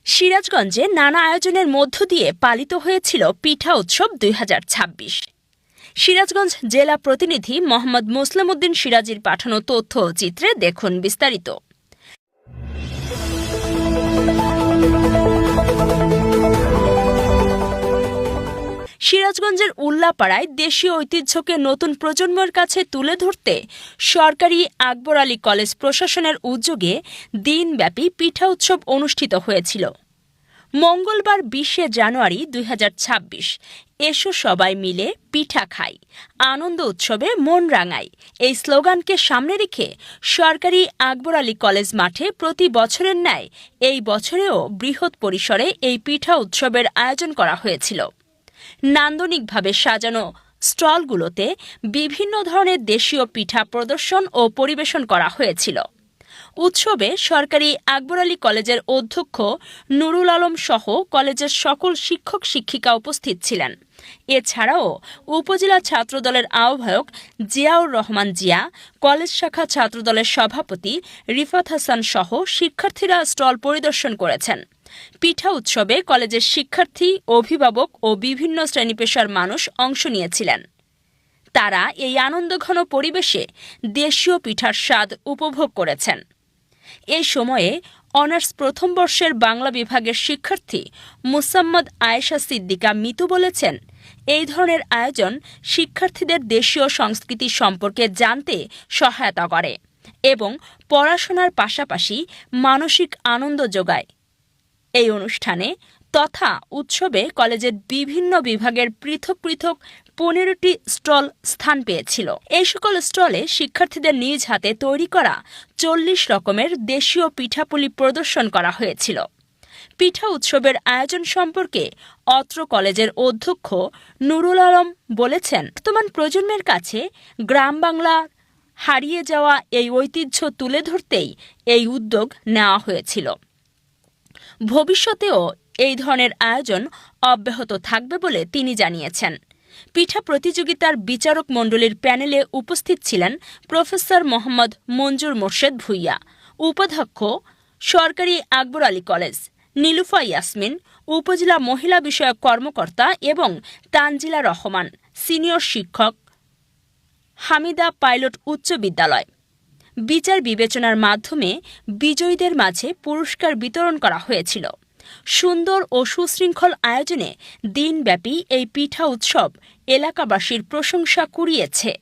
সিরাজগঞ্জে নানা আয়োজনের মধ্য দিয়ে পালিত হয়েছিল পিঠা উৎসব ২০২৬। সিরাজগঞ্জ জেলা প্রতিনিধি মোহাম্মদ মুসলিম উদ্দিন সিরাজীর পাঠানো তথ্য ও চিত্রে দেখুন বিস্তারিত। সিরাজগঞ্জের উল্লাপাড়ায় দেশীয় ঐতিহ্যকে নতুন প্রজন্মের কাছে তুলে ধরতে সরকারি আকবর আলী কলেজ প্রশাসনের উদ্যোগে দিনব্যাপী পিঠা উৎসব অনুষ্ঠিত হয়েছিল। মঙ্গলবার ২০শে জানুয়ারি ২০২৬ এসো সবাই মিলে পিঠা খাই, আনন্দ উৎসবে মন রাঙাই এই স্লোগানকে সামনে রেখে সরকারি আকবর আলী কলেজ মাঠে প্রতি বছরের ন্যায় এই বছরেও বৃহৎ পরিসরে এই পিঠা উৎসবের আয়োজন করা হয়েছিল। নান্দনিকভাবে সাজানো স্টলগুলোতে বিভিন্ন ধরনের দেশীয় পিঠা প্রদর্শন ও পরিবেশন করা হয়েছিল। উৎসবে সরকারি আকবর আলী কলেজের অধ্যক্ষ নুরুল আলম সহ কলেজের সকল শিক্ষক শিক্ষিকা উপস্থিত ছিলেন। এছাড়াও উপজেলা ছাত্রদলের আহ্বায়ক জিয়াউর রহমান জিয়া, কলেজ শাখা ছাত্রদলের সভাপতি রিফাত হাসান সহ শিক্ষার্থীরা স্টল পরিদর্শন করেছেন। পিঠা উৎসবে কলেজের শিক্ষার্থী, অভিভাবক ও বিভিন্ন শ্রেণীপেশার মানুষ অংশ নিয়েছিলেন। তারা এই আনন্দঘন পরিবেশে দেশীয় পিঠার স্বাদ উপভোগ করেছেন। এই সময়ে অনার্স প্রথম বর্ষের বাংলা বিভাগের শিক্ষার্থী মুসাম্মদ আয়েশা সিদ্দিকা মিতু বলেছেন, এই ধরনের আয়োজন শিক্ষার্থীদের দেশীয় সংস্কৃতি সম্পর্কে জানতে সহায়তা করে এবং পড়াশোনার পাশাপাশি মানসিক আনন্দ যোগায়। এই অনুষ্ঠানে তথা উৎসবে কলেজের বিভিন্ন বিভাগের পৃথক পৃথক ১৫টি স্টল স্থান পেয়েছিল। এই সকল স্টলে শিক্ষার্থীদের নিজ হাতে তৈরি করা ৪০ রকমের দেশীয় পিঠাপুলি প্রদর্শন করা হয়েছিল। পিঠা উৎসবের আয়োজন সম্পর্কে অত্র কলেজের অধ্যক্ষ নুরুল আলম বলেছেন, বর্তমান প্রজন্মের কাছে গ্রাম বাংলা হারিয়ে যাওয়া এই ঐতিহ্য তুলে ধরতেই এই উদ্যোগ নেওয়া হয়েছিল। ভবিষ্যতেও এই ধরনের আয়োজন অব্যাহত থাকবে বলে তিনি জানিয়েছেন। পিঠা প্রতিযোগিতার বিচারক মণ্ডলীর প্যানেলে উপস্থিত ছিলেন প্রফেসর মোহাম্মদ মঞ্জুর মোর্শেদ ভূঁইয়া, উপাধ্যক্ষ সরকারি আকবর আলী কলেজ, নীলুফা ইয়াসমিন, উপজেলা মহিলা বিষয়ক কর্মকর্তা এবং তানজিলা রহমান, সিনিয়র শিক্ষক, হামিদা পাইলট উচ্চ বিদ্যালয়। বিচার বিবেচনার মাধ্যমে বিজয়ীদের মাঝে পুরস্কার বিতরণ করা হয়েছিল। সুন্দর ও সুশৃঙ্খল আয়োজনে দিনব্যাপী এই পিঠা উৎসব এলাকাবাসীর প্রশংসা কুড়িয়েছে।